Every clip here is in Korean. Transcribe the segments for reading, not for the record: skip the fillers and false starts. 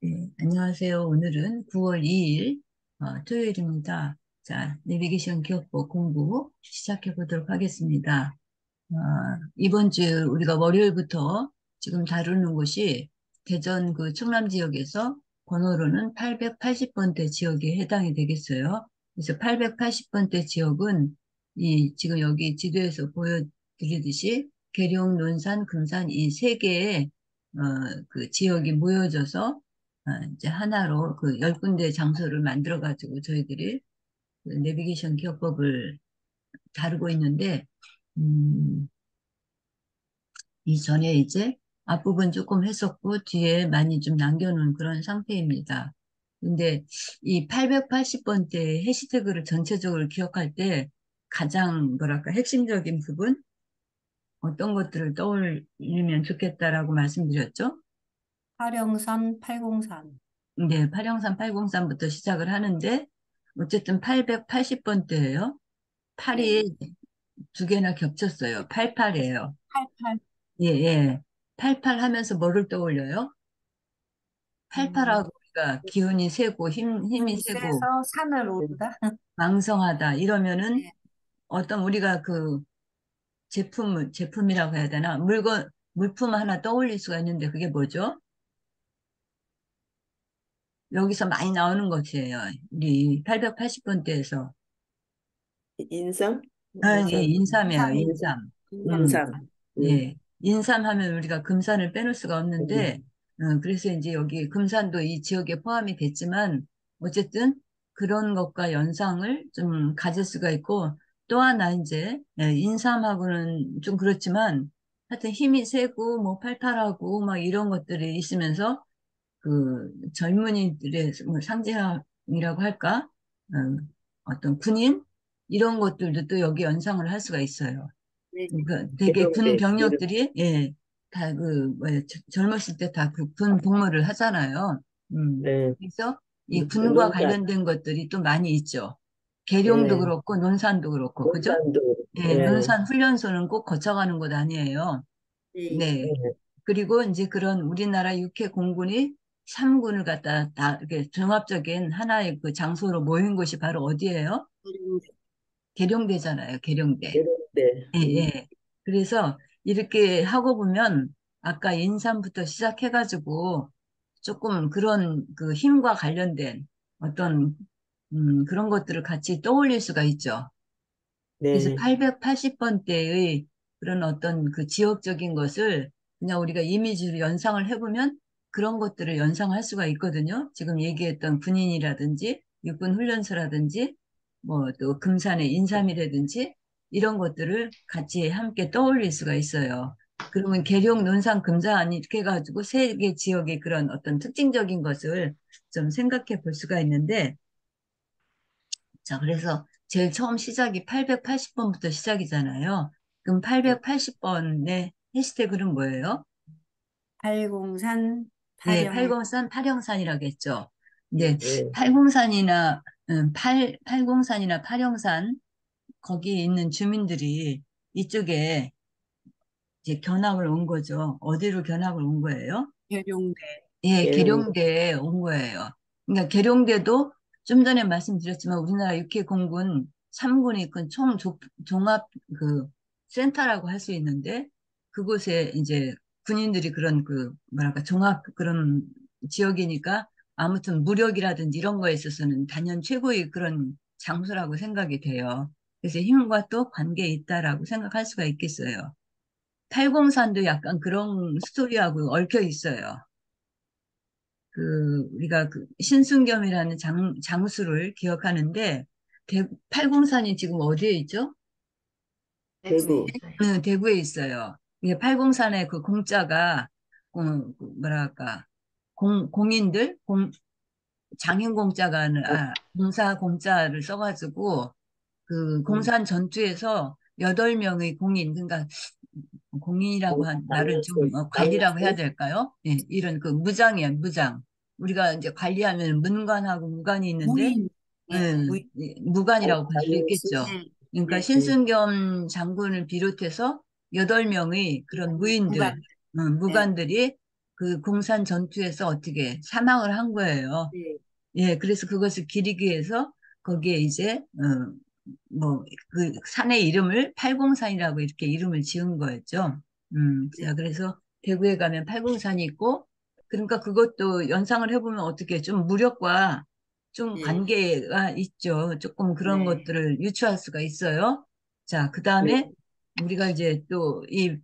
네, 안녕하세요. 오늘은 9월 2일 토요일입니다. 자, 내비게이션 기억법 공부 시작해 보도록 하겠습니다. 어, 이번 주 우리가 월요일부터 지금 다루는 곳이 대전 그 충남 지역에서 번호로는 880번대 지역에 해당이 되겠어요. 그래서 880번대 지역은 이 지금 여기 지도에서 보여드리듯이 계룡, 논산, 금산 이 세 개의 그 지역이 모여져서 이제 하나로 그 10군데 장소를 만들어 가지고 저희들이 그 내비게이션 기억법을 다루고 있는데 음, 이전에 이제 앞부분 조금 했었고 뒤에 많이 좀 남겨놓은 그런 상태입니다. 근데 이 880번째 해시태그를 전체적으로 기억할 때 가장 뭐랄까 핵심적인 부분 어떤 것들을 떠올리면 좋겠다라고 말씀드렸죠? 화령산 803. 이제 팔형산 803부터 시작을 하는데 어쨌든 880번째예요. 네. 8이 두 개나 겹쳤어요. 88이에요. 88. 예, 예. 88 하면서 뭐를 떠올려요? 음, 88하고 우리가 기운이 세고 힘이 눈이 세고 세서 산을 오르다. 왕성하다 이러면은 네. 어떤 우리가 그 제품이라고 해야 되나? 물품 하나 떠올릴 수가 있는데 그게 뭐죠? 여기서 많이 나오는 것이에요. 우리 880번대에서. 인삼? 아니, 인삼, 인삼이에요, 인삼이죠. 인삼. 음, 인삼. 예. 인삼 하면 우리가 금산을 빼놓을 수가 없는데, 음, 그래서 이제 여기 금산도 이 지역에 포함이 됐지만, 어쨌든 그런 것과 연상을 좀 가질 수가 있고, 또 하나 이제, 예, 인삼하고는 좀 그렇지만, 하여튼 힘이 세고, 뭐 팔팔하고, 막 이런 것들이 있으면서, 그 젊은이들의 뭐 상징이라고 할까? 어떤 군인? 이런 것들도 또 여기 연상을 할 수가 있어요. 네. 그러니까 되게 군 계룡대, 계룡. 병력들이 예, 다 그 뭐야 젊었을 때 다 그 군 복무를 하잖아요. 네, 그래서 이 군과 논산, 관련된 것들이 또 많이 있죠. 계룡도 예, 그렇고 논산도 그렇고 그죠? 논산도, 예, 예, 논산 훈련소는 꼭 거쳐가는 곳 아니에요. 네. 네. 예, 그리고 이제 그런 우리나라 육해 공군이 3군을 갖다 다 이렇게 종합적인 하나의 그 장소로 모인 곳이 바로 어디예요? 계룡대잖아요, 계룡대. 계룡대, 예, 예. 그래서 이렇게 하고 보면 아까 인삼부터 시작해가지고 조금 그런 그 힘과 관련된 어떤 그런 것들을 같이 떠올릴 수가 있죠. 그래서 네, 880번대의 그런 어떤 그 지역적인 것을 그냥 우리가 이미지로 연상을 해보면 그런 것들을 연상할 수가 있거든요. 지금 얘기했던 군인이라든지 육군 훈련소라든지 뭐 또 금산의 인삼이라든지 이런 것들을 같이 함께 떠올릴 수가 있어요. 그러면 계룡, 논산, 금산 이렇게 해가지고 세 개 지역의 그런 어떤 특징적인 것을 좀 생각해 볼 수가 있는데 자, 그래서 제일 처음 시작이 880번부터 시작이잖아요. 그럼 880번의 해시태그는 뭐예요? 803 예, 파령. 803, 팔형산이라고 했죠. 근데 네. 예, 803이나, 803이나 팔형산, 거기에 있는 주민들이 이쪽에 이제 견학을 온 거죠. 어디로 견학을 온 거예요? 계룡대. 예, 계룡대, 계룡대에 온 거예요. 그러니까 계룡대도 좀 전에 말씀드렸지만 우리나라 육해공군 3군이 그 종합 그 센터라고 할 수 있는데 그곳에 이제 군인들이 그런 그 뭐랄까 종합 그런 지역이니까 아무튼 무력이라든지 이런 거에 있어서는 단연 최고의 그런 장소라고 생각이 돼요. 그래서 힘과 또 관계에 있다라고 생각할 수가 있겠어요. 팔공산도 약간 그런 스토리하고 얽혀 있어요. 그 우리가 그 신순겸이라는 장수를 기억하는데 팔공산이 지금 어디에 있죠? 대구에. 대구, 대구에 있어요. 이게 팔공산의 그 공자가 그 뭐랄까 공인들 장인 공자가 공사 공자를 써가지고 그 음, 공산 전투에서 8명의 공인 그러니까 공인이라고 한 말을 좀 장수, 관리라고 해야 장수, 될까요? 예, 이런 그 무장이야, 무장. 우리가 이제 관리하면 문관하고 무관이 있는데, 무인. 네, 무인. 무관이라고 볼 수 장수, 있겠죠. 네. 그러니까 네. 음, 신순겸 장군을 비롯해서 8명의 그런 무인들, 무관. 네. 무관들이 그 공산 전투에서 어떻게 사망을 한 거예요. 네. 예, 그래서 그것을 기리기 위해서 거기에 이제, 뭐, 그 산의 이름을 팔공산이라고 이렇게 이름을 지은 거였죠. 네. 자, 그래서 대구에 가면 팔공산이 있고, 그러니까 그것도 연상을 해보면 어떻게 좀 무력과 좀 네. 관계가 있죠. 조금 그런 네. 것들을 유추할 수가 있어요. 자, 그 네. 다음에 우리가 이제 또 이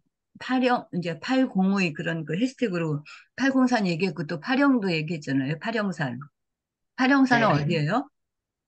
이제 805의 그런 그 해시태그로 팔공산 얘기했고 또 파령도 얘기했잖아요. 파령산. 파령산은 네. 어디예요?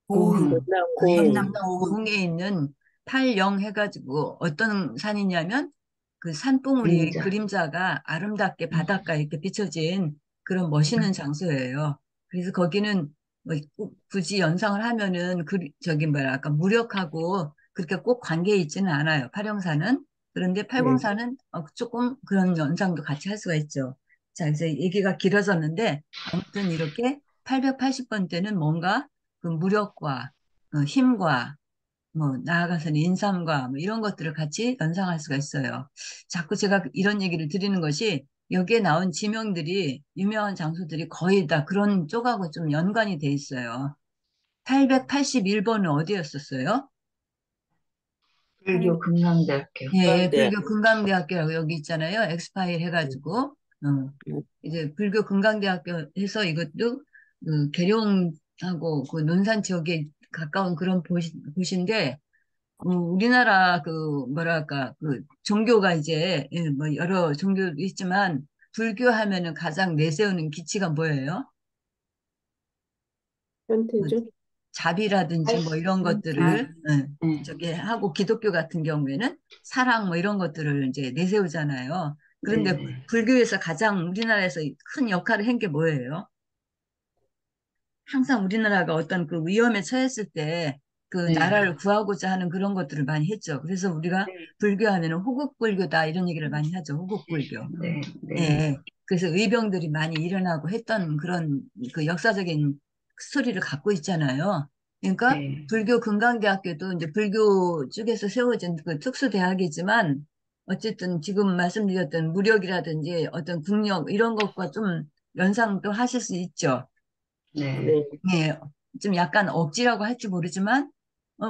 고흥, 고흥. 전남 전남 고흥. 고흥. 고흥에 있는 팔영 해가지고 어떤 산이냐면 그 산봉우리의 인자. 그림자가 아름답게 바닷가에 이렇게 비춰진 그런 멋있는 장소예요. 그래서 거기는 뭐 꼭 굳이 연상을 하면은 저기 뭐야 아까 무력하고 그렇게 꼭 관계에 있지는 않아요. 팔영산은. 그런데 네. 팔공산은 조금 그런 연상도 같이 할 수가 있죠. 자, 그래서 얘기가 길어졌는데 아무튼 이렇게 880번 때는 뭔가 그 무력과 힘과 뭐 나아가서는 인삼과 뭐 이런 것들을 같이 연상할 수가 있어요. 자꾸 제가 이런 얘기를 드리는 것이 여기에 나온 지명들이 유명한 장소들이 거의 다 그런 쪽하고 좀 연관이 돼 있어요. 881번은 어디였었어요? 팔- 불교 금강대학교. 예, 예, 강대. 불교 금강대학교라고 여기 있잖아요. 엑스파일 해가지고 이제 불교 금강대학교 해서 이것도 그 계룡하고 그 논산 지역에 가까운 그런 곳인데 우리나라 그 뭐랄까 그 종교가 이제 뭐 여러 종교도 있지만 불교 하면은 가장 내세우는 기치가 뭐예요? 뭐 현태죠? 자비라든지 뭐 이런 아, 것들을 네. 저기 하고 기독교 같은 경우에는 사랑 뭐 이런 것들을 이제 내세우잖아요. 그런데 네. 불교에서 가장 우리나라에서 큰 역할을 한 게 뭐예요? 항상 우리나라가 어떤 그 위험에 처했을 때 그 네. 나라를 구하고자 하는 그런 것들을 많이 했죠. 그래서 우리가 네. 불교하면은 호국불교다 이런 얘기를 많이 하죠. 호국불교. 네. 예. 네. 예. 그래서 의병들이 많이 일어나고 했던 그런 그 역사적인 스토리를 갖고 있잖아요. 그러니까 네. 불교 금강대학교도 이제 불교 쪽에서 세워진 그 특수대학이지만 어쨌든 지금 말씀드렸던 무력이라든지 어떤 국력 이런 것과 좀 연상도 하실 수 있죠. 네. 네. 예, 좀 약간 억지라고 할지 모르지만,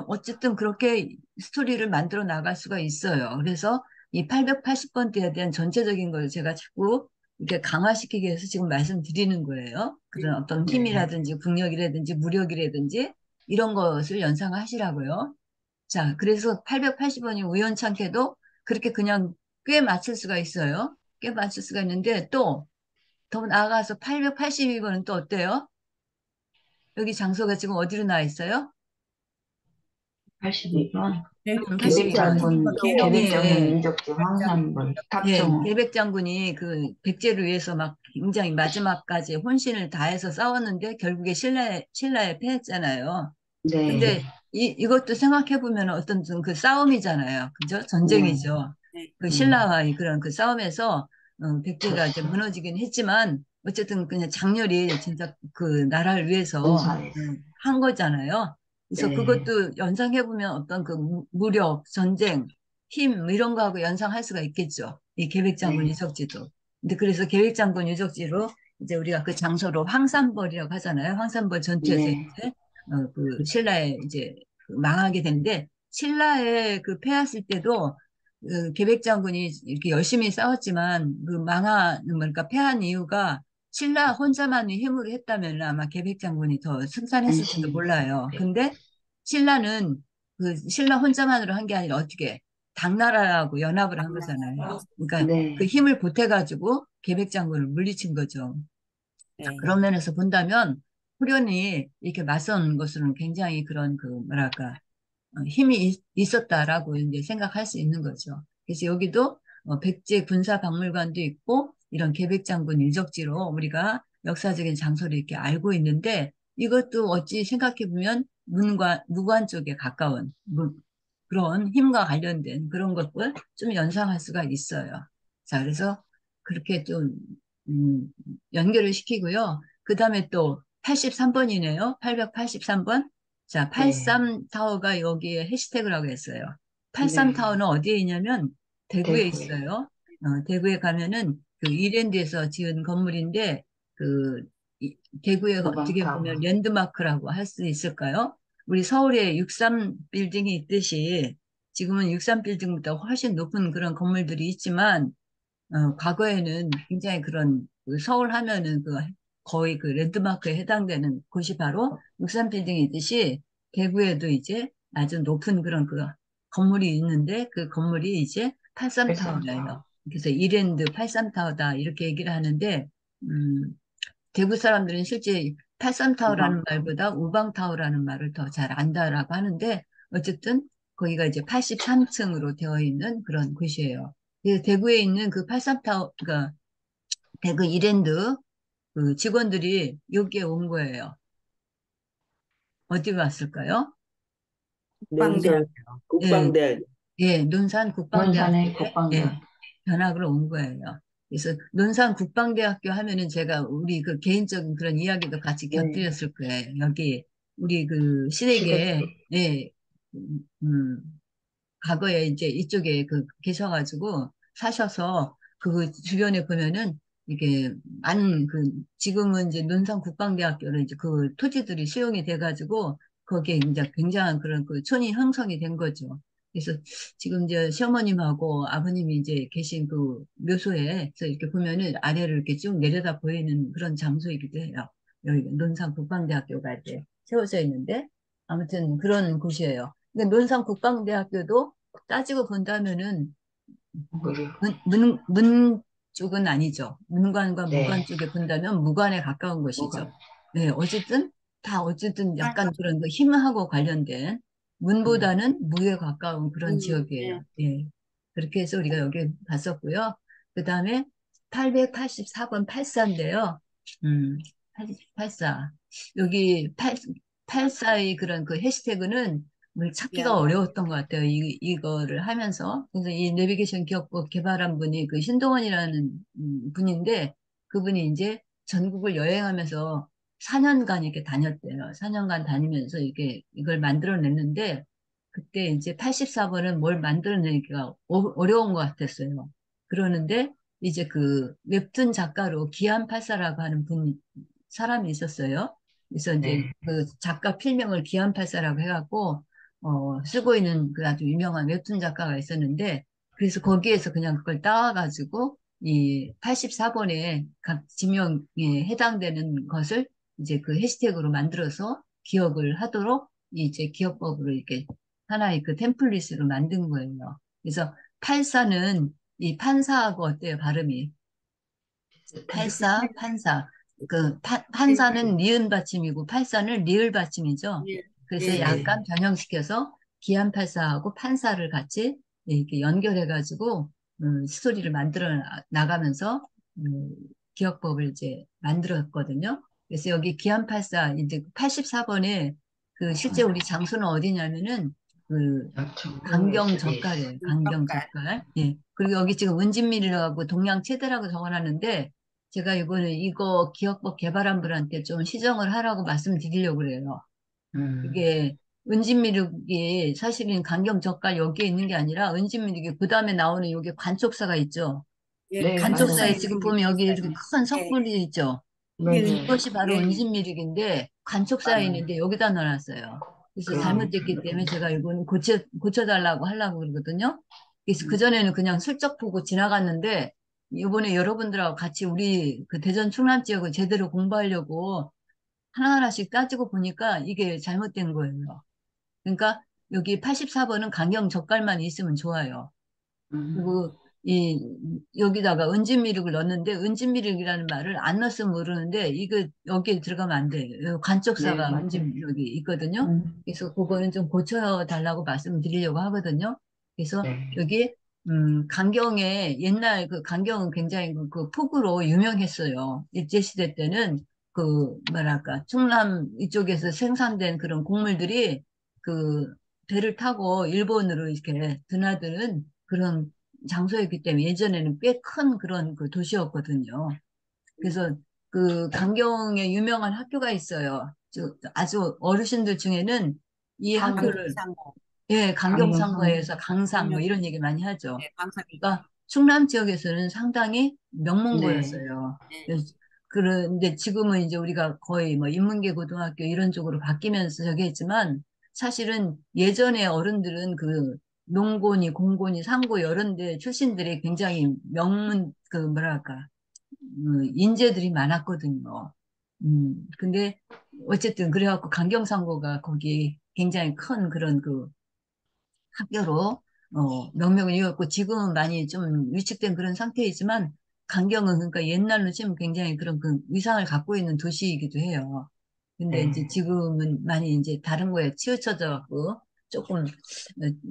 어쨌든 그렇게 스토리를 만들어 나갈 수가 있어요. 그래서 이 880번대에 대한 전체적인 걸 제가 자꾸 이렇게 강화시키기 위해서 지금 말씀드리는 거예요. 그런 어떤 네. 힘이라든지 국력이라든지 무력이라든지 이런 것을 연상하시라고요. 자, 그래서 880원이 우연찮게도 그렇게 그냥 꽤 맞출 수가 있어요. 꽤 맞출 수가 있는데 또 더 나아가서 882번은 또 어때요? 여기 장소가 지금 어디로 나와 있어요? 82번. 계백장군, 82번. 계백장군, 예, 계룡, 계백장군 예, 유적지 계백장군. 황산벌 예. 탑정호. 계백 장군이 그 백제를 위해서 막 굉장히 마지막까지 혼신을 다해서 싸웠는데 결국에 신라에 패했잖아요. 네. 근데 이것도 생각해보면 어떤 좀 그 싸움이잖아요. 그죠? 네. 전쟁이죠. 네. 그 음. 신라와의 그런 그 싸움에서 백제가 이제 졌어. 무너지긴 했지만 어쨌든 그냥 장렬히 진짜 그 나라를 위해서 군사에. 한 거잖아요. 그래서 네. 그것도 연상해보면 어떤 그 무력, 전쟁, 힘 이런 거하고 연상할 수가 있겠죠. 이 계백장군 네. 유적지도. 근데 그래서 계백장군 유적지로 이제 우리가 그 장소로 황산벌이라고 하잖아요. 황산벌 전투에서 네. 이제 그 신라에 이제 그 망하게 되는데 신라에 그 패했을 때도 그 계백장군이 이렇게 열심히 싸웠지만 그 그러니까 패한 이유가 신라 혼자만의 힘으로 했다면 아마 계백장군이 더 승산했을지도 안심이 있어요. 몰라요. 네. 근데 신라는 그 신라 혼자만으로 한 게 아니라 어떻게 당나라하고 연합을 한 거잖아요. 그러니까 그 네. 힘을 보태가지고 계백장군을 물리친 거죠. 네. 그런 면에서 본다면 후련이 이렇게 맞선 것으로는 굉장히 그런 그 뭐랄까 힘이 있었다라고 이제 생각할 수 있는 거죠. 그래서 여기도 백제 군사박물관도 있고 이런 계백장군 유적지로 우리가 역사적인 장소를 이렇게 알고 있는데 이것도 어찌 생각해 보면 무관 쪽에 가까운 그런 힘과 관련된 그런 것들 좀 연상할 수가 있어요. 자, 그래서 그렇게 좀 음, 연결을 시키고요. 그 다음에 또 83번이네요. 883번. 자, 네. 83타워가 여기에 해시태그라고 했어요. 네. 83타워는 어디에 있냐면 대구에 대구에. 있어요. 대구에 가면은 그 이랜드에서 지은 건물인데 그 대구에 어떻게 보면 우방타워. 랜드마크라고 할 수 있을까요? 우리 서울에 63 빌딩이 있듯이 지금은 63 빌딩보다 훨씬 높은 그런 건물들이 있지만 과거에는 굉장히 그런 그 서울 하면은 그 거의 그 랜드마크에 해당되는 곳이 바로 63 빌딩이듯이 대구에도 이제 아주 높은 그런 그 건물이 있는데 그 건물이 이제 83타워예요. 팔삼타워. 그래서 이랜드 83타워다 이렇게 얘기를 하는데 음, 대구 사람들은 실제 83타워라는 우방타워. 말보다 우방타워라는 말을 더 잘 안다라고 하는데 어쨌든 거기가 이제 83층으로 되어 있는 그런 곳이에요. 대구에 있는 그 83타워, 그러니까 대구 이랜드 그 직원들이 여기에 온 거예요. 어디 갔을까요? 국방대학교. 논산 예, 국방대학. 예, 논산 논산의 국방대학교에 예, 국방대학. 견학을 온 거예요. 그래서 논산 국방대학교 하면은 제가 우리 그 개인적인 그런 이야기도 같이 네. 곁들였을 거예요. 여기 우리 그 시골. 시댁에 예, 음, 과거에 이제 이쪽에 그 계셔가지고 사셔서 그 주변에 보면은 이게 많은 그 지금은 이제 논산 국방대학교를 이제 그 토지들이 수용이 돼가지고 거기에 이제 굉장한 그런 그 촌이 형성이 된 거죠. 그래서 지금 이제 시어머님하고 아버님이 이제 계신 그 묘소에서 이렇게 보면은 아래를 이렇게 쭉 내려다 보이는 그런 장소이기도 해요. 여기 논산 국방대학교가 이제 세워져 있는데 아무튼 그런 곳이에요. 근데 논산 국방대학교도 따지고 본다면은 무료. 문 쪽은 아니죠. 문관과 네. 무관 쪽에 본다면 무관에 가까운 뭐가? 것이죠. 네, 어쨌든 약간 그런 그 힘하고 관련된 문보다는 무에 가까운 그런 지역이에요. 네. 예. 그렇게 해서 우리가 여기 갔었고요. 그 다음에 884번 84인데요. 84. 여기 84의 그런 그 해시태그는 뭘 찾기가 미안하다. 어려웠던 것 같아요. 이거를 하면서. 그래서 이 내비게이션 기업법 개발한 분이 그 신동원이라는 분인데 그분이 이제 전국을 여행하면서 4년간 이렇게 다녔대요. 4년간 다니면서 이걸 만들어냈는데 그때 이제 84번은 뭘 만들어내기가 어려운 것 같았어요. 그러는데 이제 그 웹툰 작가로 기안84라고 하는 사람이 있었어요. 그래서 이제 네. 그 작가 필명을 기안84라고 해갖고 쓰고 있는 그 아주 유명한 웹툰 작가가 있었는데 그래서 거기에서 그냥 그걸 따와가지고 이 84번에 각 지명에 해당되는 것을 이제 그 해시태그로 만들어서 기억을 하도록 이제 기억법으로 이렇게 하나의 그 템플릿으로 만든 거예요. 그래서 84는 이 판사하고 어때요, 발음이? 비슷해요. 팔사, 판사. 그 판사는 니은 받침이고 팔사는 리을 받침이죠. 예. 그래서 예, 예. 네. 약간 변형시켜서 기안팔사하고 판사를 같이 이렇게 연결해가지고 스토리를 만들어 나가면서 음, 기억법을 이제 만들었거든요. 그래서 여기 기안팔사 이제 84번에 그 실제 우리 장소는 어디냐면은 그 여천궁예술이 강경젓갈이에요. 분석가. 강경젓갈. 예. 그리고 여기 지금 은진밀이라고 동양체대라고 적어놨는데 제가 이거 기억법 개발한 분한테 좀 시정을 하라고 말씀드리려고 그래요. 음. 이게 은진미륵이 사실은 강경젓갈 여기에 있는 게 아니라 은진미륵이 그 다음에 나오는 여기 관촉사가 있죠. 예, 네, 관촉사에 간접사에 맞아요. 지금 있는 보면 게 여기 이렇게 있어요. 큰 예, 석굴이 있죠. 맞아요. 이것이 바로 예, 은진미륵인데 관촉사에 음. 있는데 여기다 넣어놨어요. 그래서 그러니까. 잘못됐기 때문에 제가 이건 고쳐달라고 하려고 그러거든요. 그래서 음, 그전에는 그냥 슬쩍 보고 지나갔는데 이번에 여러분들하고 같이 우리 그 대전 충남 지역을 제대로 공부하려고 하나하나씩 따지고 보니까 이게 잘못된 거예요. 그러니까 여기 84번은 강경 젓갈만 있으면 좋아요. 음. 그리고 여기다가 은진미륵을 넣었는데 은진미륵이라는 말을 안 넣었으면 모르는데 이거 여기에 들어가면 안 돼요. 여기 네, 관쪽사가 맞아요. 은진미륵이 있거든요. 음. 그래서 그거는 좀 고쳐달라고 말씀드리려고 하거든요. 그래서 네. 여기 강경에 옛날 그 강경은 굉장히 그 폭우로 유명했어요. 일제시대 때는 그 뭐랄까 충남 이쪽에서 생산된 그런 곡물들이 그 배를 타고 일본으로 이렇게 드나드는 그런 장소였기 때문에 예전에는 꽤 큰 그런 그 도시였거든요. 그래서 그 강경에 유명한 학교가 있어요. 아주 어르신들 중에는 이 학교를 강경상고. 예, 강경상. 강경상고에서 강상 뭐 유명, 이런 얘기 많이 하죠. 예, 강사입니다. 그러니까 충남 지역에서는 상당히 네. 명문고였어요. 그런데 지금은 이제 우리가 거의 뭐 인문계 고등학교 이런 쪽으로 바뀌면서 저기 했지만 사실은 예전에 어른들은 그 농고니 공고니 상고 이런 데 출신들이 굉장히 명문 그 뭐랄까 인재들이 많았거든요. 근데 어쨌든 그래갖고 강경상고가 거기 굉장히 큰 그런 그 학교로 명명을 이었고 지금은 많이 좀 위축된 그런 상태이지만 강경은 그러니까 옛날로 치면 굉장히 그런 그 위상을 갖고 있는 도시이기도 해요. 근데 이제 지금은 많이 이제 다른 거에 치우쳐져 갖고 조금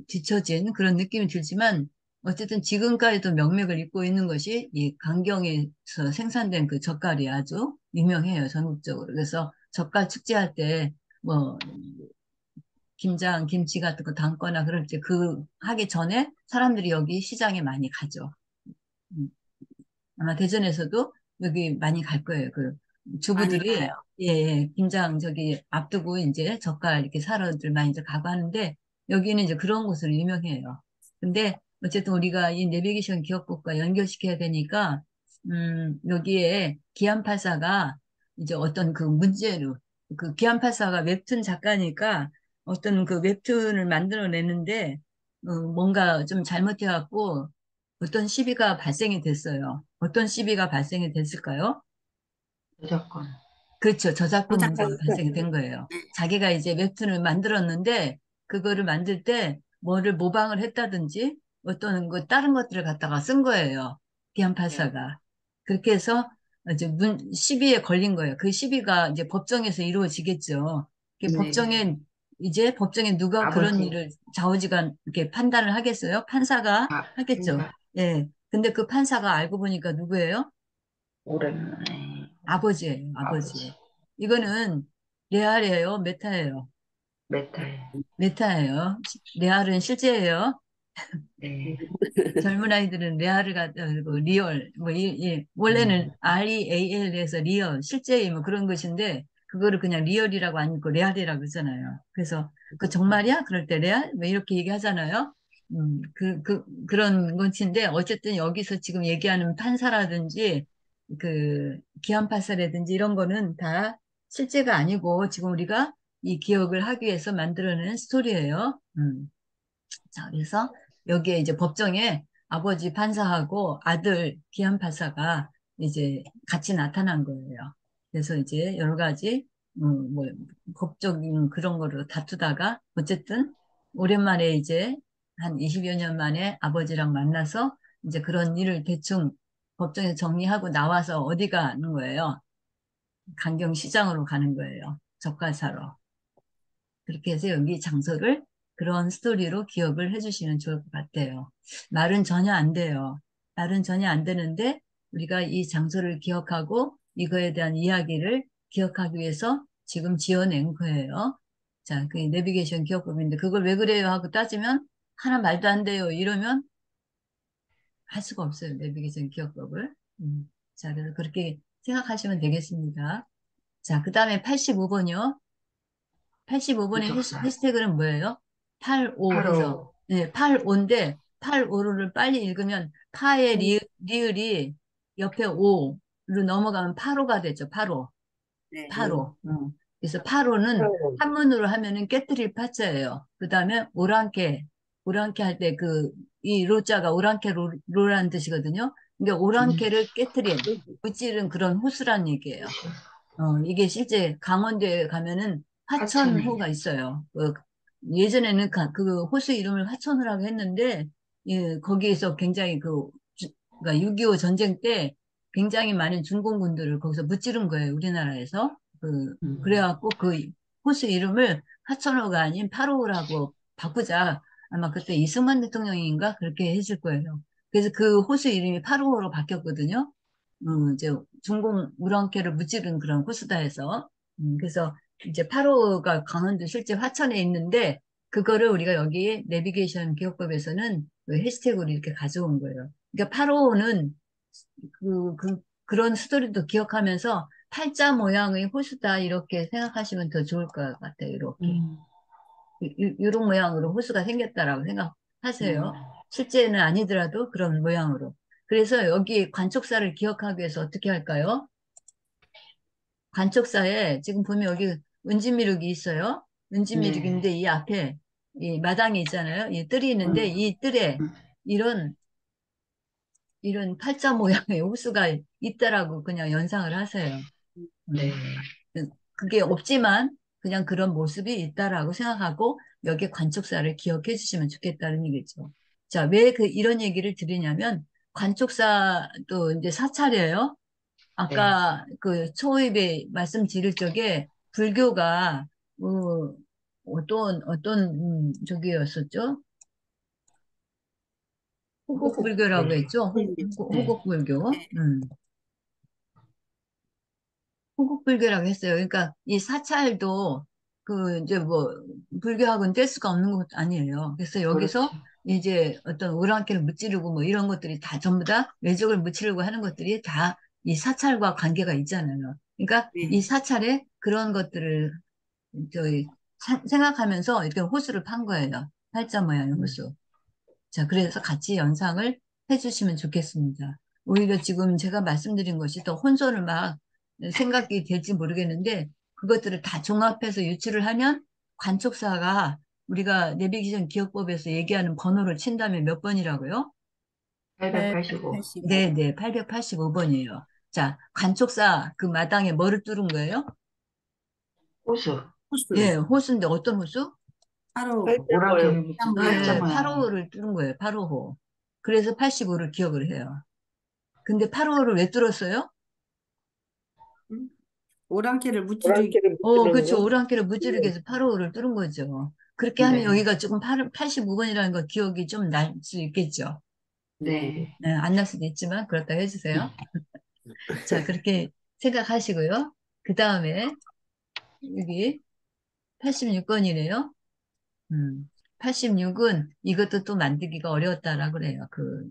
뒤처진 그런 느낌이 들지만 어쨌든 지금까지도 명맥을 잇고 있는 것이 이 강경에서 생산된 그 젓갈이 아주 유명해요, 전국적으로. 그래서 젓갈 축제할 때뭐 김장, 김치 같은 거 담거나 그럴 때 그 하기 전에 사람들이 여기 시장에 많이 가죠. 음, 아마 대전에서도 여기 많이 갈 거예요. 그 많이 주부들이 가요. 예, 예, 김장 저기 앞두고 이제 젓갈 이렇게 사러들 많이 이제 가고 하는데 여기는 이제 그런 곳으로 유명해요. 근데 어쨌든 우리가 이 내비게이션 기업국과 연결시켜야 되니까 여기에 기안84가 이제 어떤 그 문제로 그 기안84가 웹툰 작가니까 어떤 그 웹툰을 만들어내는데 뭔가 좀 잘못해갖고 어떤 시비가 발생이 됐어요. 어떤 시비가 발생이 됐을까요? 무조건. 그렇죠. 저작권 문제가 저작권. 발생이 된 거예요. 자기가 이제 웹툰을 만들었는데 그거를 만들 때 뭐를 모방을 했다든지 어떤 거 다른 것들을 갖다가 쓴 거예요. 네. 기안팔사가. 그렇게 해서 이제 시비에 걸린 거예요. 그 시비가 이제 법정에서 이루어지겠죠. 네. 법정에 누가 그런 아버지. 일을 좌우지간 이렇게 판단을 하겠어요? 판사가 하겠죠. 판사. 예. 근데 그 판사가 알고 보니까 누구예요? 오랜만에. 아버지예요, 아버지. 아버지. 이거는 레알이에요, 메타예요? 메타에. 메타예요. 레알은 실제예요. 네. 젊은 아이들은 레알을 가지고 리얼, 원래는 음. REAL에서 리얼, 실제 뭐 그런 것인데, 그거를 그냥 리얼이라고 안 읽고 레알이라고 그러잖아요. 그래서, 그 정말이야? 그럴 때 레알? 뭐 이렇게 얘기하잖아요. 그런 건인데, 어쨌든 여기서 지금 얘기하는 판사라든지, 기안 판사라든지 이런 거는 다 실제가 아니고, 지금 우리가 이 기억을 하기 위해서 만들어낸 스토리예요. 자, 그래서 여기에 이제 법정에 아버지 판사하고 아들 기한 판사가 이제 같이 나타난 거예요. 그래서 이제 여러 가지 뭐 법적인 그런 거로 다투다가 어쨌든 오랜만에 이제 한 20여 년 만에 아버지랑 만나서 이제 그런 일을 대충 법정에 정리하고 나와서 어디 가는 거예요? 강경시장으로 가는 거예요. 젓갈 사러. 그렇게 해서 여기 장소를 그런 스토리로 기억을 해주시면 좋을 것 같아요. 말은 전혀 안 돼요. 말은 전혀 안 되는데 우리가 이 장소를 기억하고 이거에 대한 이야기를 기억하기 위해서 지금 지어낸 거예요. 자, 그 내비게이션 기억법인데 그걸 왜 그래요 하고 따지면 하나 말도 안 돼요. 이러면 할 수가 없어요. 내비게이션 기억법을. 자, 그래서 그렇게 생각하시면 되겠습니다. 자, 그 다음에 85번이요. 85번의 무적사. 해시태그는 뭐예요? 85 해서. 8호. 네, 85인데, 85를 빨리 읽으면, 파의 리을이 옆에 5로 넘어가면 85가 되죠, 85. 네. 85. 그래서 85는 한문으로 하면은 깨뜨릴 파자예요. 그 다음에 오랑캐. 오랑캐 할 때 이 로자가 오랑캐 로라는 뜻이거든요. 그러니까 오랑캐를 깨뜨린, 무찌른 그런 호수란 얘기예요. 이게 실제 강원도에 가면은 하천에. 화천호가 있어요. 예전에는 그 호수 이름을 화천호라고 했는데, 예, 거기에서 굉장히 그러니까 6.25 전쟁 때 굉장히 많은 중공군들을 거기서 무찌른 거예요, 우리나라에서. 그래갖고 그 호수 이름을 화천호가 아닌 파로우라고 바꾸자. 아마 그때 이승만 대통령인가 그렇게 해줄 거예요. 그래서 그 호수 이름이 파로우로 바뀌었거든요. 이제 중공 우렁캐를 무찌른 그런 호수다에서. 그래서 이제 파로가 강원도 실제 화천에 있는데, 그거를 우리가 여기 내비게이션 기억법에서는 그 해시태그로 이렇게 가져온 거예요. 그러니까 파로는 그런 스토리도 기억하면서 팔자 모양의 호수다 이렇게 생각하시면 더 좋을 것 같아요. 이렇게. 음. 이런 모양으로 호수가 생겼다라고 음. 생각하세요. 실제는 아니더라도 그런 모양으로. 그래서 여기 관촉사를 기억하기 위해서 어떻게 할까요? 관촉사에 지금 보면 여기 은진미륵이 있어요. 은진미륵인데 네. 이 앞에 이 마당이 있잖아요. 이 뜰이 있는데 음, 이 뜰에 음, 이런 이런 팔자 모양의 호수가 있다라고 그냥 연상을 하세요. 네. 음. 그게 없지만 그냥 그런 모습이 있다라고 생각하고 여기에 관촉사를 기억해 주시면 좋겠다는 얘기죠. 자, 왜 이런 얘기를 드리냐면 관촉사도 이제 사찰이에요. 네. 아까 그 초입에 말씀드릴 적에 불교가 어떤 저기였었죠? 호곡불교라고 불교. 했죠? 네. 호곡불교. 호국불교라고 했어요. 그러니까 이 사찰도 그 이제 뭐 불교하고는 뗄 수가 없는 것 아니에요. 그래서 여기서 그렇죠. 이제 어떤 오랑캐를 무찌르고 뭐 이런 것들이 다 전부 다 외적을 무찌르고 하는 것들이 다 이 사찰과 관계가 있잖아요. 그러니까 이 네. 사찰에 그런 것들을 저희 생각하면서 이렇게 호수를 판 거예요. 팔자 모양의 음, 호수. 자, 그래서 같이 연상을 해주시면 좋겠습니다. 오히려 지금 제가 말씀드린 것이 더 혼선을 막 생각이 될지 모르겠는데, 그것들을 다 종합해서 유출을 하면 관촉사가 우리가 내비게이션 기억법에서 얘기하는 번호를 친다면 몇 번이라고요? 885. 885. 네네, 885번이에요. 자, 관촉사 그 마당에 뭐를 뚫은 거예요? 호수. 예, 호수. 호수인데 어떤 호수? 바로 팔자 모양. 오랑캐를 붙인 팔자 예, 모양이에요. 8호를 뚫은 거예요, 8호호. 그래서 85를 기억을 해요. 근데 8호를 왜 뚫었어요? 음? 오랑캐를 무찌르기. 오랑캐를 붙이는 그쵸. 거. 오랑캐를 무찌르기 위해서 8호를 뚫은 거죠. 그렇게 하면 네. 여기가 조금 85번이라는 거 기억이 좀 날 수 있겠죠. 네. 네, 안 날 수도 있지만 그렇다고 해주세요. 자, 그렇게 생각하시고요. 그 다음에 여기 86번이네요. 86은 이것도 또 만들기가 어려웠다라고 그래요. 그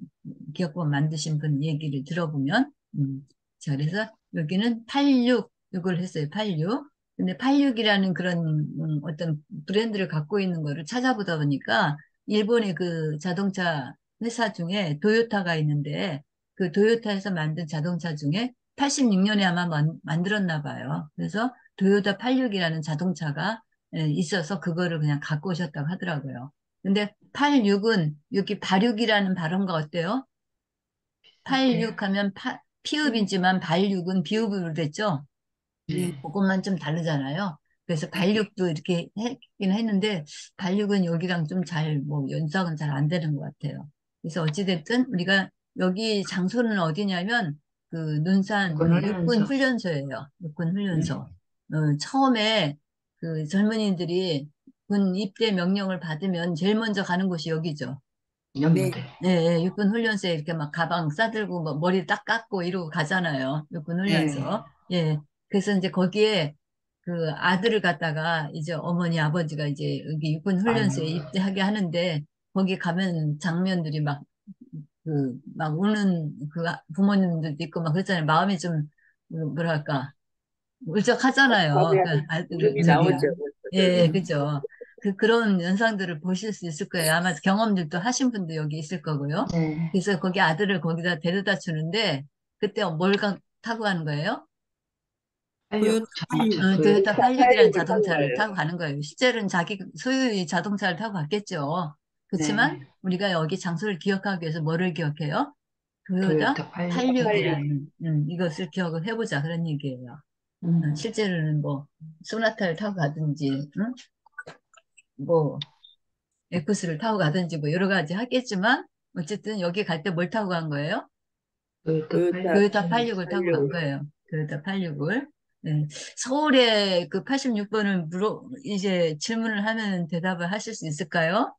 기억법 만드신 분 얘기를 들어보면. 자, 그래서 여기는 86, 이걸 했어요. 86. 근데 86이라는 그런 어떤 브랜드를 갖고 있는 거를 찾아보다 보니까 일본의 그 자동차 회사 중에 도요타가 있는데 그 도요타에서 만든 자동차 중에 86년에 아마 만들었나 봐요. 그래서 도요타 86이라는 자동차가 있어서 그거를 그냥 갖고 오셨다고 하더라고요. 근데 86은 여기 86이라는 발음과 어때요? 할게요. 86 하면 피읍이지만 86은 비읍으로 됐죠? 네. 네. 그것만 좀 다르잖아요. 그래서 네. 86도 이렇게 했긴 했는데 86은 여기랑 좀 뭐 연상은 잘 안 되는 것 같아요. 그래서 어찌됐든 우리가 여기 장소는 어디냐면 그 눈산 그 그거는 육군 하면서. 훈련소예요. 육군 훈련소. 네. 처음에 그 젊은이들이 군 입대 명령을 받으면 제일 먼저 가는 곳이 여기죠. 네. 연무대. 네, 네, 육군 훈련소에 이렇게 막 가방 싸들고 뭐 머리 딱 깎고 이러고 가잖아요. 육군 네. 훈련소. 예. 그래서 이제 거기에 그 아들을 갖다가 이제 어머니 아버지가 이제 여기 육군 훈련소에 아유. 입대하게 하는데 거기 가면 장면들이 막 막 우는 그 부모님들도 있고 막 그렇잖아요. 마음이 좀 뭐랄까 울적하잖아요. 마음에 그 하는 아들 그림이 저기 나오죠. 예, 음, 그죠. 그런 현상들을 보실 수 있을 거예요. 아마 경험들도 하신 분도 여기 있을 거고요. 네. 그래서 거기 아들을 거기다 데려다 주는데, 그때 타고 가는 거예요? 활력 도요타 86. 자동차. 토요타 도요타. 86이라는 86을 타고 자동차를 가요. 타고 가는 거예요. 실제로는 자기 소유의 자동차를 타고 갔겠죠. 그렇지만 네. 우리가 여기 장소를 기억하기 위해서 뭐를 기억해요? 토요타 도요타 86. 86. 86이라는 이것을 기억을 해보자 그런 얘기예요. 음, 실제로는 뭐 소나타를 타고 가든지 뭐 에쿠스를 타고 가든지 뭐 여러 가지 하겠지만 어쨌든 여기 갈 때 뭘 타고 간 거예요? 도요타 도요타 86. 토요타 86을 타고 간 86. 거예요. 토요타 86을. 네. 서울에 그 86번을 이제 질문을 하면 대답을 하실 수 있을까요?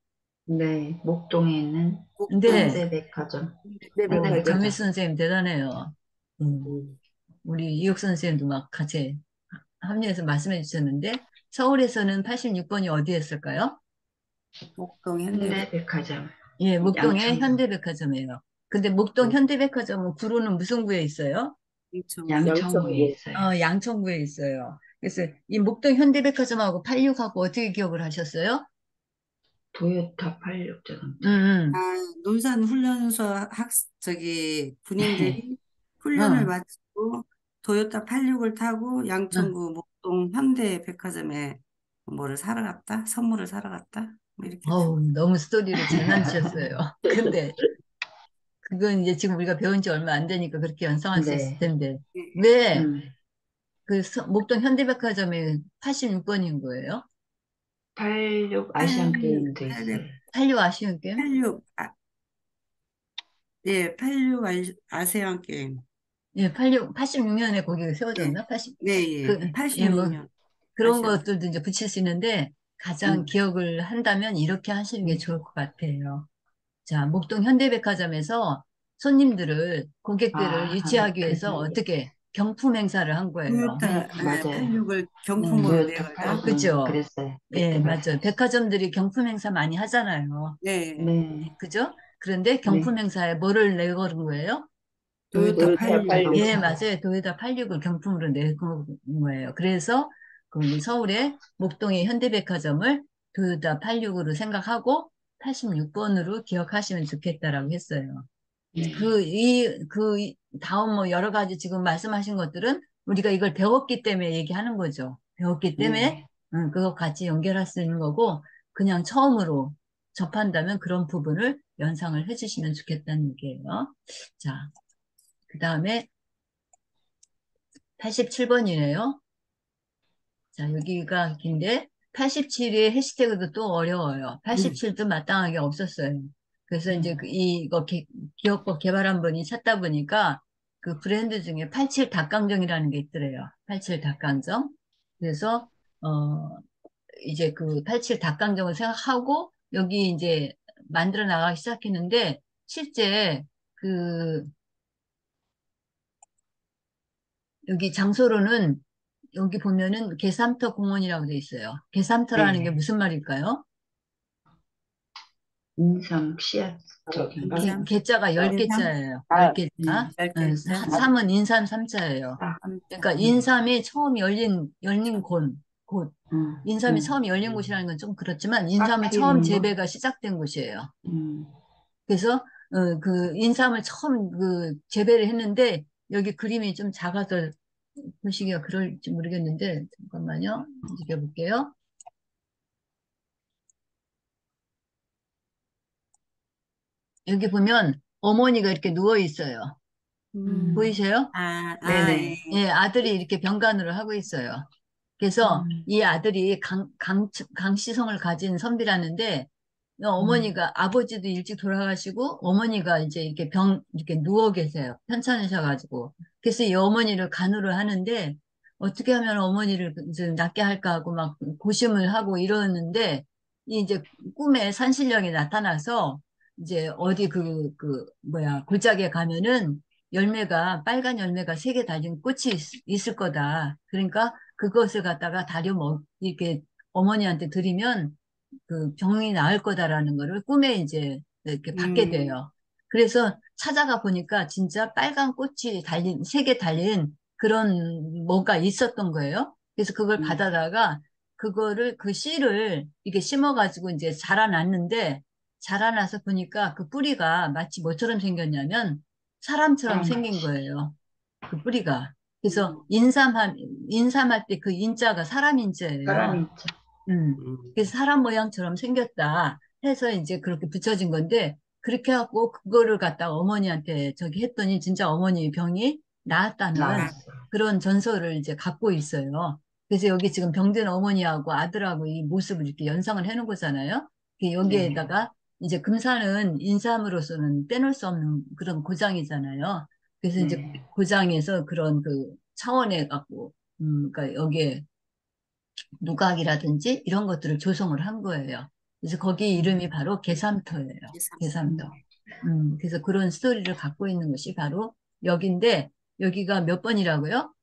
네. 목동에 있는 목동 근데, 현대백화점. 내 정미수 백화점. 현대백화점. 선생님 대단해요. 음, 음. 우리 이육 선생님도 막 같이 합류해서 말씀해 주셨는데, 서울에서는 86번이 어디였을까요? 목동 현대. 현대백화점. 예, 목동의 양천구. 현대백화점이에요. 근데 목동 음. 현대백화점은 구로는 무슨 구에 있어요? 인천. 양천구에 양천구. 있어요. 양천구에 있어요. 그래서 이 목동 현대백화점하고 86하고 어떻게 기억을 하셨어요? 도요타 86 자동차. 응, 아, 논산 훈련소 군인들이 훈련을 응, 마치고 도요타 86을 타고 응. 양천구 목동 현대 백화점에 뭐를 사러 갔다? 선물을 사러 갔다? 뭐 이렇게 돼. 어우, 너무 스토리를 잘 만드셨어요. 근데 그건 이제 지금 우리가 배운 지 얼마 안 되니까 그렇게 연상할 수 있을 네. 텐데 예. 왜 음. 그 목동 현대백화점이 86번인 거예요? 86 아시안 8, 게임도 있어요. 86 아시안 게임? 86, 예, 86 아세안 게임. 예, 86년에 거기가 예, 세워졌나? 네, 예, 예, 뭐, 86년 그런 아시안. 것들도 이제 붙일 수 있는데, 가장 음. 기억을 한다면 이렇게 하시는 게 음. 좋을 것 같아요. 자, 목동 현대백화점에서 손님들을, 고객들을 아, 유치하기 위해서 그래서 어떻게 경품 행사를 한 거예요. 토요타 맞아요. 86을 네, 경품으로 도요타 내걸다. 86 그죠? 그랬어요. 예, 그때 맞아요. 봤어요. 백화점들이 경품 행사 많이 하잖아요. 네, 네. 그죠? 그런데 네. 경품 행사에 뭐를 내거는 거예요? 토요타 도요타 86. 86 예, 자동차. 맞아요. 도요타 86을 경품으로 낸 거예요. 그래서 거기 서울의 목동의 현대백화점을 도요타 86으로 생각하고 86번으로 기억하시면 좋겠다라고 했어요. 네. 다음 뭐 여러 가지 지금 말씀하신 것들은 우리가 이걸 배웠기 때문에 얘기하는 거죠. 배웠기 때문에 네. 그거 같이 연결할 수 있는 거고 그냥 처음으로 접한다면 그런 부분을 연상을 해주시면 좋겠다는 얘기예요. 자, 그 다음에 87번이네요. 자, 여기가 긴데 87의 해시태그도 또 어려워요. 87도 마땅하게 없었어요. 그래서 이제 이거 기업법 개발한 분이 찾다 보니까 그 브랜드 중에 87 닭강정이라는 게 있더래요. 87 닭강정. 그래서 이제 그 87 닭강정을 생각하고 여기 이제 만들어 나가기 시작했는데 실제 그 여기 장소로는 여기 보면은 개삼터 공원이라고 돼 있어요. 개삼터라는 게 네. 무슨 말일까요? 인삼 씨앗 쪽인가? 인삼, 개자가 인삼, 10개자예요. 아, 10개자. 열개자, 삼은 인삼 삼자예요. 아, 삼자. 그러니까 인삼이 처음 열린 곳. 음. 인삼이 처음 열린 곳이라는 건 좀 그렇지만 인삼을 싹 처음 튀는 거? 재배가 시작된 곳이에요. 음. 그래서 그 인삼을 처음 그 재배를 했는데 여기 그림이 좀 작아서 보시기가 그럴지 모르겠는데 잠깐만요. 움직여볼게요. 여기 보면 어머니가 이렇게 누워 있어요. 음, 음. 보이세요? 예. 네네. 예, 아들이 이렇게 병간호를 하고 있어요. 그래서 음. 이 아들이 강시성을 가진 선비라는데 음. 어머니가 아버지도 일찍 돌아가시고 어머니가 이제 이렇게 이렇게 누워 계세요. 편찮으셔가지고. 그래서 이 어머니를 간호를 하는데 어떻게 하면 어머니를 이제 낫게 할까 하고 막 고심을 하고 이러는데 이 이제 꿈에 산신령이 나타나서 이제 어디 뭐야 골짜기에 가면은 열매가 빨간 열매가 3개 달린 꽃이 있을 거다. 그러니까 그것을 갖다가 이렇게 어머니한테 드리면 그 병이 나을 거다라는 거를 꿈에 이제 이렇게 받게 음, 돼요. 그래서 찾아가 보니까 진짜 빨간 꽃이 3개 달린 그런 뭐가 있었던 거예요. 그래서 그걸 음. 받아다가 그 씨를 이렇게 심어가지고 이제 자라났는데 자라나서 보니까 그 뿌리가 마치 뭐처럼 생겼냐면 사람처럼 생긴 사람같이. 거예요. 그 뿌리가. 그래서 음, 인삼할 때 그 인자가 사람 사람이 인자예요. 있죠. 그래서 사람 모양처럼 생겼다 해서 이제 그렇게 붙여진 건데, 그렇게 하고 그거를 갖다가 어머니한테 저기 했더니 진짜 어머니 병이 나았다는 나왔어. 그런 전설을 이제 갖고 있어요. 그래서 여기 지금 병든 어머니하고 아들하고 이 모습을 이렇게 연상을 해놓은 거잖아요. 네. 여기에다가 이제 금산은 인삼으로서는 빼놓을 수 없는 그런 고장이잖아요. 그래서 이제 네. 고장에서 그런 그 차원에 갖고, 그러니까 여기에 누각이라든지 이런 것들을 조성을 한 거예요. 그래서 거기 이름이 바로 개삼터예요. 예상. 음. 개삼터. 그래서 그런 스토리를 갖고 있는 것이 바로 여기인데, 여기가 몇 번이라고요?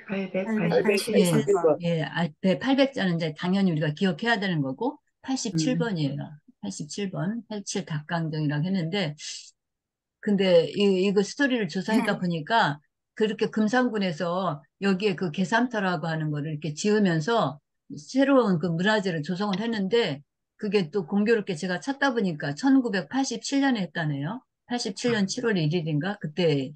887번. 887번. 예, 앞에 800자는 이제 당연히 우리가 기억해야 되는 거고, 음. 87번이에요. 87번, 87 닭강정이라고 했는데, 근데 이거 스토리를 조사하다 보니까 그렇게 금산군에서 여기에 그 계삼터라고 하는 거를 이렇게 지으면서 새로운 그 문화재를 조성을 했는데 그게 또 공교롭게 제가 찾다 보니까 1987년에 했다네요. 87년 7월 1일인가? 그때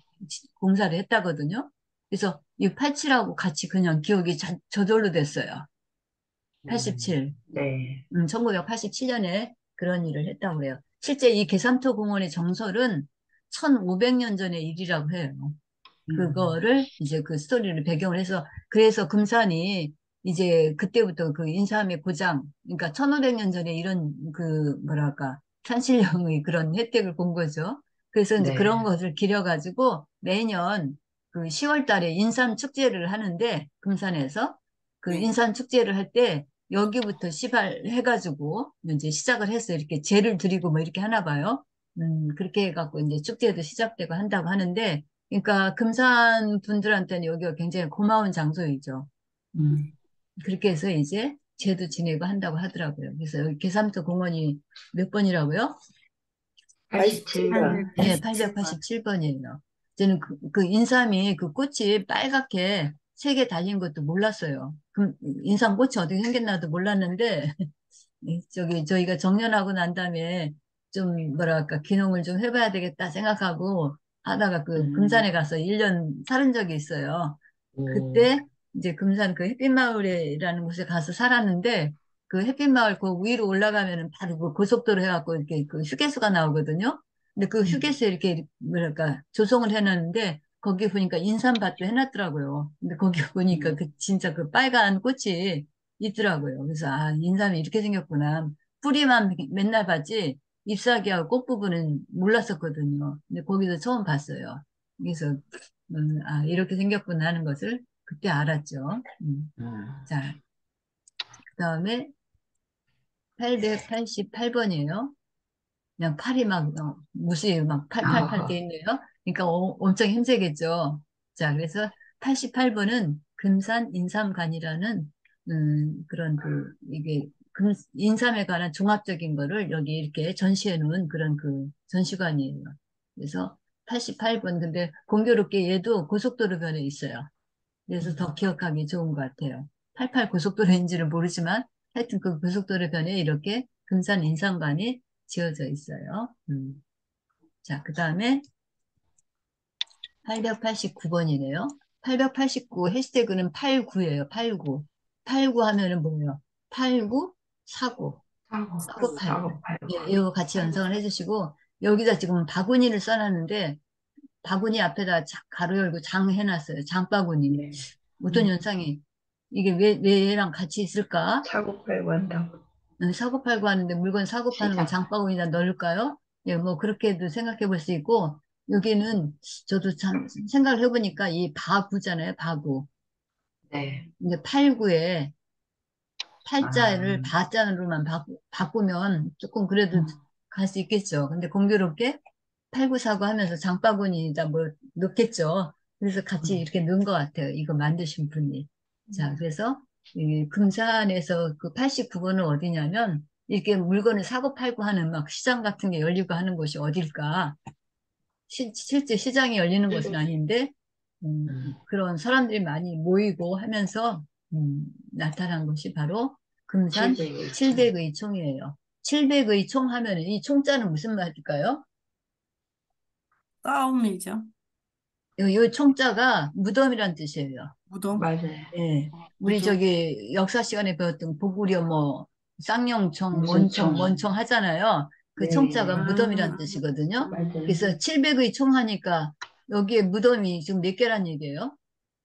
공사를 했다거든요. 그래서 이 87하고 같이 그냥 기억이 저절로 됐어요. 87. 네. 1987년에 그런 일을 했다고 해요. 실제 이 계삼토 공원의 정설은 1500년 전의 일이라고 해요. 그거를 이제 그 스토리를 배경을 해서 그래서 금산이 이제 그때부터 그 인삼의 고장 그러니까 1500년 전에 이런 그 뭐랄까 산신령의 그런 혜택을 본 거죠. 그래서 이제 네. 그런 것을 기려가지고 매년 그 10월 달에 인삼 축제를 하는데 금산에서 그 네. 인삼 축제를 할 때 여기부터 시발해가지고 이제 시작을 했어요. 이렇게 제를 드리고 뭐 이렇게 하나 봐요. 그렇게 해갖고 이제 축제도 시작되고 한다고 하는데 그러니까 금산 분들한테는 여기가 굉장히 고마운 장소이죠. 음, 그렇게 해서 이제 제도 지내고 한다고 하더라고요. 그래서 여기 계삼도 공원이 몇 번이라고요? 87번. 네, 887번. 887번이에요. 저는 그 인삼이 그 꽃이 빨갛게 세 개 달린 것도 몰랐어요. 인삼 꽃이 어떻게 생겼나도 몰랐는데 저희가 정년하고 난 다음에 좀, 뭐랄까, 귀농을 좀 해봐야 되겠다 생각하고 하다가 그 금산에 가서 1년 살은 적이 있어요. 오, 그때 이제 금산 그 햇빛마을이라는 곳에 가서 살았는데 그 햇빛마을 그 위로 올라가면은 바로 그 고속도로 해갖고 이렇게 그 휴게소가 나오거든요. 근데 그 휴게소에 이렇게, 뭐랄까, 조성을 해놨는데 거기 보니까 인삼밭도 해놨더라고요. 근데 거기 보니까 그 진짜 그 빨간 꽃이 있더라고요. 그래서 아, 인삼이 이렇게 생겼구나. 뿌리만 맨날 봤지 잎사귀하고 꽃 부분은 몰랐었거든요. 근데 거기서 처음 봤어요. 그래서 아, 이렇게 생겼구나 하는 것을 그때 알았죠. 음, 자, 그다음에 888번이에요. 그냥 팔이 막 무시 막 팔팔팔 돼 있네요. 그러니까 엄청 힘세겠죠. 자, 그래서 88번은 금산 인삼관이라는 그런 그 이게 인삼에 관한 종합적인 거를 여기 이렇게 전시해 놓은 그런 그 전시관이에요. 그래서 88번 근데 공교롭게 얘도 고속도로변에 있어요. 그래서 더 기억하기 좋은 것 같아요. 88 고속도로인지는 모르지만 하여튼 그 고속도로변에 이렇게 금산 인삼관이 지어져 있어요. 자, 그 다음에 889번이네요. 889 해시태그는 89예요. 89. 89 하면은 뭐예요? 89 사고. 사고 사고. 89. 사고 팔고. 예, 이거 같이 연상을 해주시고 여기다 지금 바구니를 써놨는데 바구니 앞에다 가로 열고 장 해놨어요. 장바구니. 네. 어떤 현상이 이게 왜 얘랑 같이 있을까? 사고 팔고 한다고. 사고 팔고 하는데 물건 사고 파는 거 시장. 장바구니에다 넣을까요? 예, 뭐 그렇게도 생각해 볼 수 있고 여기는 저도 참 생각을 해보니까 이 바구잖아요. 바구. 네. 근데 팔구에 아, 팔자를 바자로만 바꾸면 조금 그래도 갈 수 있겠죠. 근데 공교롭게 팔구사구 하면서 장바구니에다 뭐 넣겠죠. 그래서 같이 이렇게 넣은 것 같아요. 이거 만드신 분이. 자, 그래서 이 금산에서 그 89번은 어디냐면 이렇게 물건을 사고 팔고 하는 막 시장 같은 게 열리고 하는 곳이 어딜까? 실제 시장이 열리는 것은 아닌데 그런 사람들이 많이 모이고 하면서 나타난 것이 바로 금산 700일. 700의 총이에요. 700의 총 하면 이 총자는 무슨 말일까요? 싸움이죠. 이 총자가 무덤이란 뜻이에요. 무덤. 맞아요. 예. 우리 무덤. 저기 역사 시간에 배웠던 보구려 뭐 쌍용총, 무슨 원총, 총? 원총 하잖아요. 그 총자가 네. 무덤이란 아, 뜻이거든요. 맞아요. 그래서 700의 총 하니까 여기에 무덤이 지금 몇 개란 얘기예요?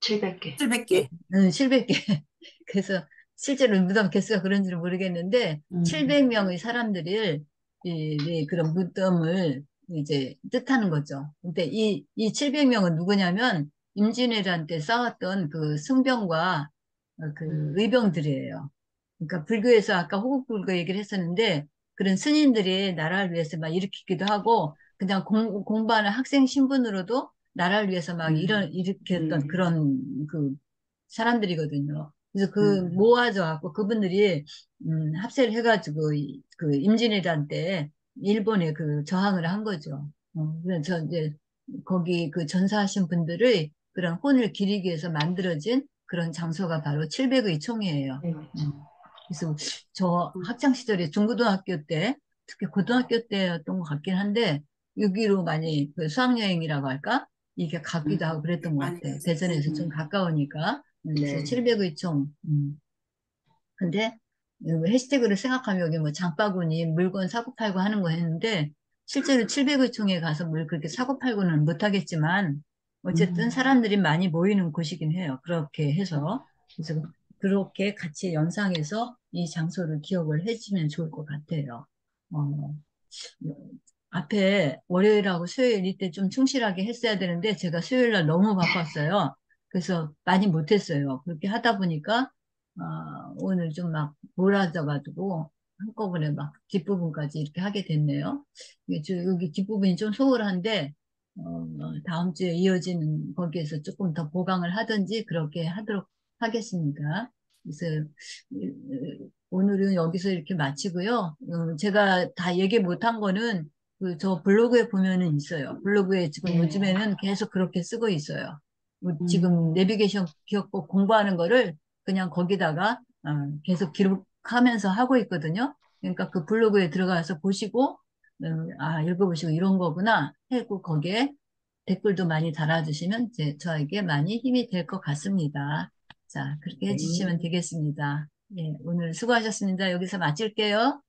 700개. 700개. 700개. 그래서 실제로 무덤 개수가 그런지는 모르겠는데 700명의 사람들을 그런 무덤을 이제 뜻하는 거죠. 근데 이 700명은 누구냐면 임진왜란 때 싸웠던 그 승병과 그 의병들이에요. 그러니까 불교에서 아까 호국불교 얘기를 했었는데 그런 스님들이 나라를 위해서 막 일으키기도 하고 그냥 공부하는 학생 신분으로도 나라를 위해서 막 일으켰던 음, 그런 그 사람들이거든요. 그래서 그 음, 모아져 갖고 그분들이 합세를 해가지고 그 임진왜란 때 일본에 그 저항을 한 거죠. 그래서 이제 거기 그 전사하신 분들의 그런 혼을 기리기 위해서 만들어진 그런 장소가 바로 700의 총이에요. 네, 맞죠. 음. 그래서 저 학창 시절에 중고등학교 때, 특히 고등학교 때였던 것 같긴 한데, 여기로 많이 그 수학여행이라고 할까? 이게 가기도 하고 그랬던 것 많이 같아. 갔어요. 대전에서 좀 가까우니까. 그래서 네. 700의 총. 근데 해시태그를 생각하면 여기 뭐 장바구니 물건 사고 팔고 하는 거 했는데 실제로 700의 총에 가서 뭘 그렇게 사고 팔고는 못 하겠지만 어쨌든 사람들이 많이 모이는 곳이긴 해요. 그렇게 해서 그래서 그렇게 같이 연상해서 이 장소를 기억을 해주면 좋을 것 같아요. 어, 앞에 월요일하고 수요일 이때 좀 충실하게 했어야 되는데 제가 수요일 날 너무 바빴어요. 그래서 많이 못했어요. 그렇게 하다 보니까 오늘 좀 막 몰아져가지고 한꺼번에 막 뒷부분까지 이렇게 하게 됐네요. 여기 뒷부분이 좀 소홀한데 다음 주에 이어지는 거기에서 조금 더 보강을 하든지 그렇게 하도록 하겠습니다. 그래서 오늘은 여기서 이렇게 마치고요. 제가 다 얘기 못한 거는 그 저 블로그에 보면은 있어요. 블로그에 지금 네. 요즘에는 계속 그렇게 쓰고 있어요. 지금 내비게이션 기억법 공부하는 거를 그냥 거기다가 계속 기록하면서 하고 있거든요. 그러니까 그 블로그에 들어가서 보시고 읽어보시고 이런 거구나 하고 거기에 댓글도 많이 달아주시면 저에게 많이 힘이 될 것 같습니다. 자, 그렇게 해주시면 네. 되겠습니다. 예, 오늘 수고하셨습니다. 여기서 마칠게요.